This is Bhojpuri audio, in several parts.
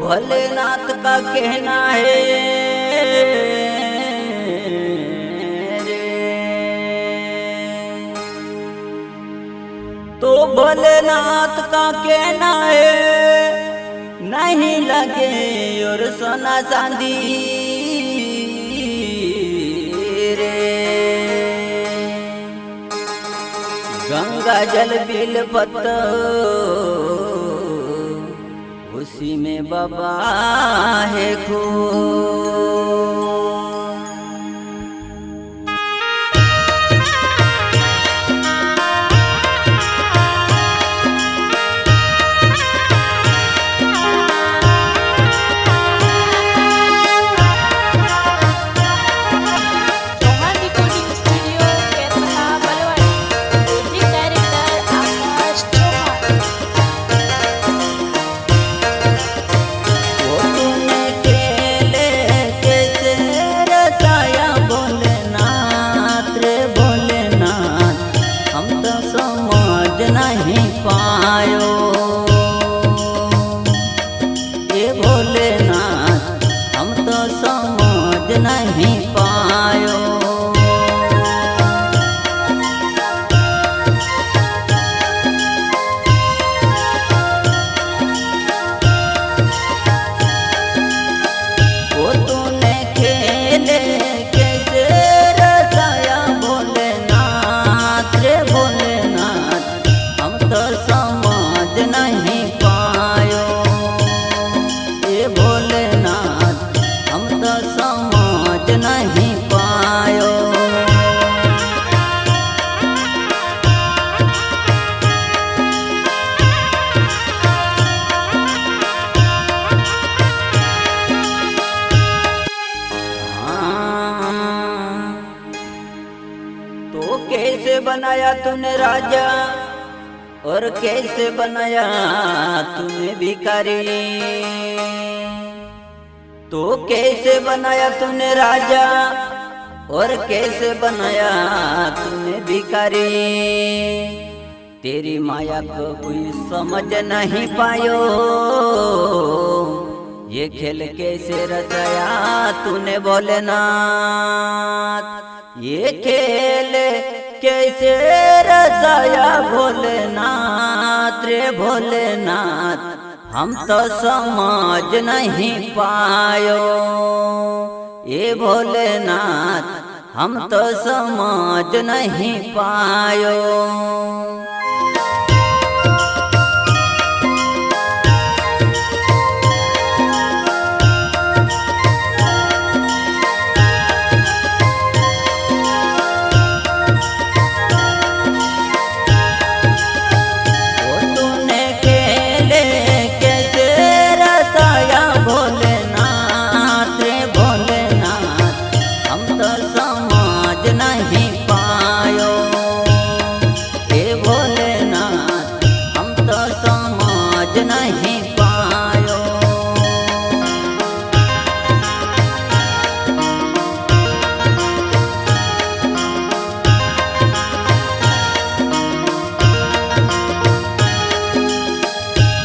भोलेनाथ का कहना है रे, तो भोलेनाथ का कहना है नहीं लगे और सोना चांदी रे। गंगा जल बिल पत्थर उसी में बाबा है खो। नहीं पायो ये भोलेनाथ हम तो समझ नहीं पायो। वो तूने खेले कैसे रचाया भोलेनाथ रे भोलेनाथ हम तो समझ नहीं पायो ये भोलेनाथ हम तो समझ नहीं पायो। तो कैसे बनाया तूने राजा और कैसे बनाया तूने भिखारी। तो कैसे बनाया तूने राजा और कैसे बनाया तूने भिखारी। तेरी माया को कोई समझ नहीं पायो ये खेल कैसे रचाया तूने भोलेनाथ। ये खेल कैसे रचाया भोलेनाथ रे भोलेनाथ हम तो समझ नहीं पायो ये भोलेनाथ हम तो समझ नहीं पायो। नहीं पायो ये भोलेनाथ हम तो समझ नहीं पायो।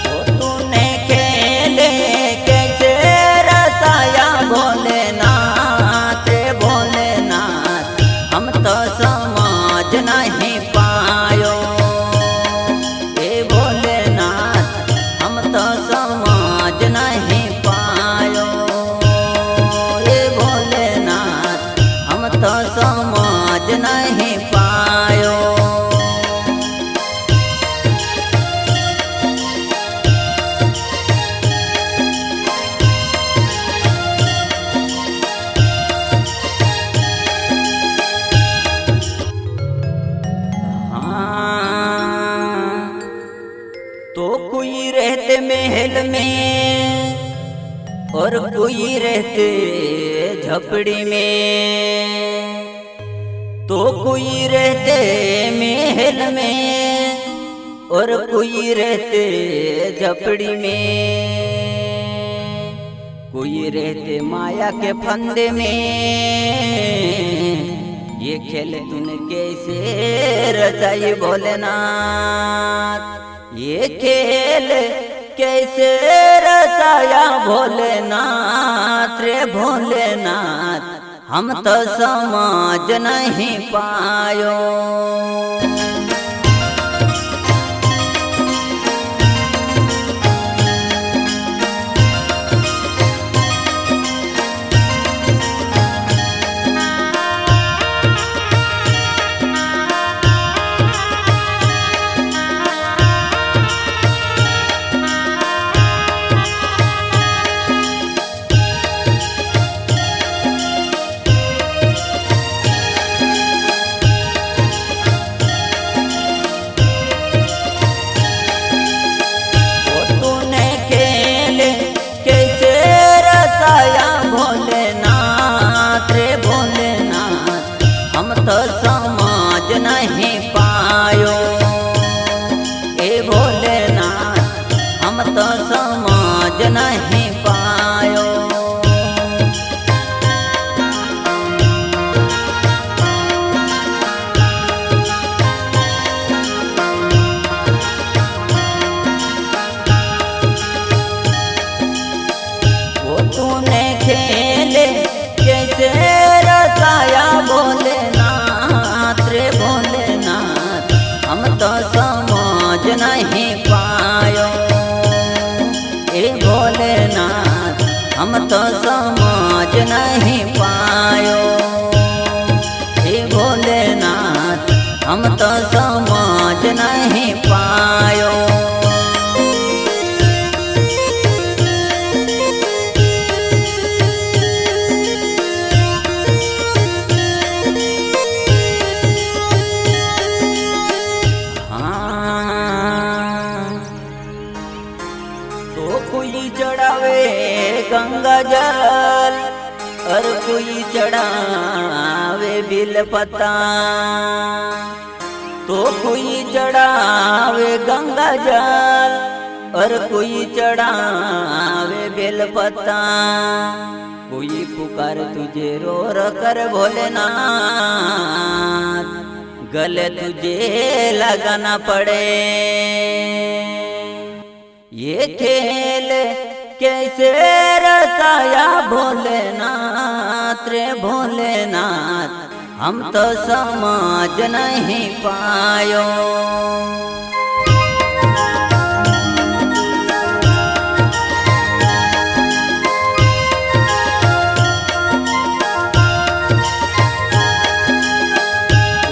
वो तूने खेले कैसे रचाया भोलेनाथ रे भोलेनाथ हम तो समझ नहीं पायो ये भोलेनाथ हम तो समझ नहीं पायो ये भोलेनाथ हम तो समझ नहीं पायो। तो कोई रहते महल में और कोई रहते झपड़ी में। तो कोई रहते महल में और कोई रहते झपड़ी में। कोई रहते माया के फंदे में। ये खेल तूने कैसे रचाई भोलेनाथ। ये खेल कैसे रचाया भोलेनाथ रे भोलेनाथ, हम तो समझ नहीं पायो। तो समझ नहीं पायो ए भोलेनाथ, हम तो समझ नहीं पायो। वो तूने खेले कैसे रचाया भोलेनाथ रे भोलेनाथ, हम तो समझ नहीं पायो ए भोलेनाथ, हम तो समझ नहीं पायो ए भोलेनाथ, हम तो समझ नहीं पायो। कोई चढ़ावे गंगा जल और कोई चढ़ावे बिल पत्ता, तो कोई चढ़ावे गंगा जल और कोई चढ़ावे बेल पत्ता। कोई पुकार तुझे रो रो कर भोलेनाथ, गले तुझे लगाना पड़े। ये खेल कैसे रचाया भोलेनाथ रे भोलेनाथ, हम तो समझ नहीं पायो।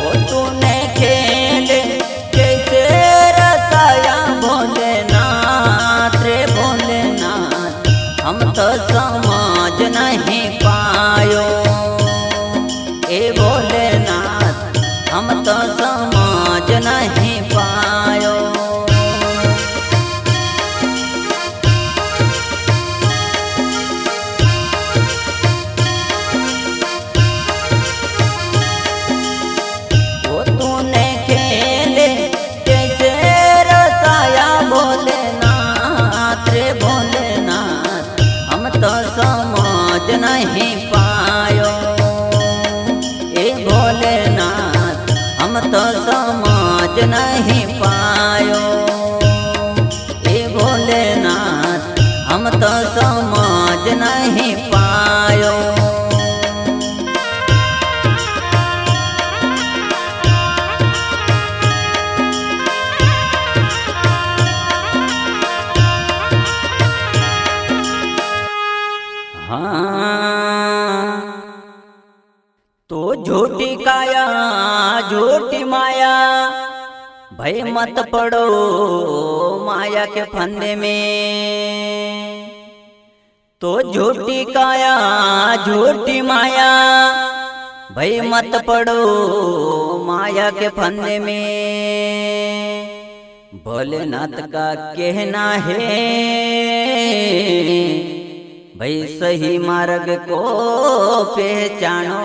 वो तूने खेल कैसे रचाया भोलेनाथ रे भोलेनाथ, हम तो समझ नहीं पायो ए भोलेनाथ, हम तो समझ नहीं पायो। वो तूने खेले कैसे रचाया भोलेनाथ रे भोलेनाथ, हम तो समझ नहीं पायो ए भोलेनाथ, हम तो समझ नहीं पायो ए भोलेनाथ, हम तो समझ नहीं पायो। हाँ तो झूठी काया झूठी माया, भय मत पड़ो माया के फंदे में। तो झूठी काया झूठी माया, भय मत पड़ो माया के फंदे में। भोलेनाथ का कहना है भाई सही मार्ग को पहचानो।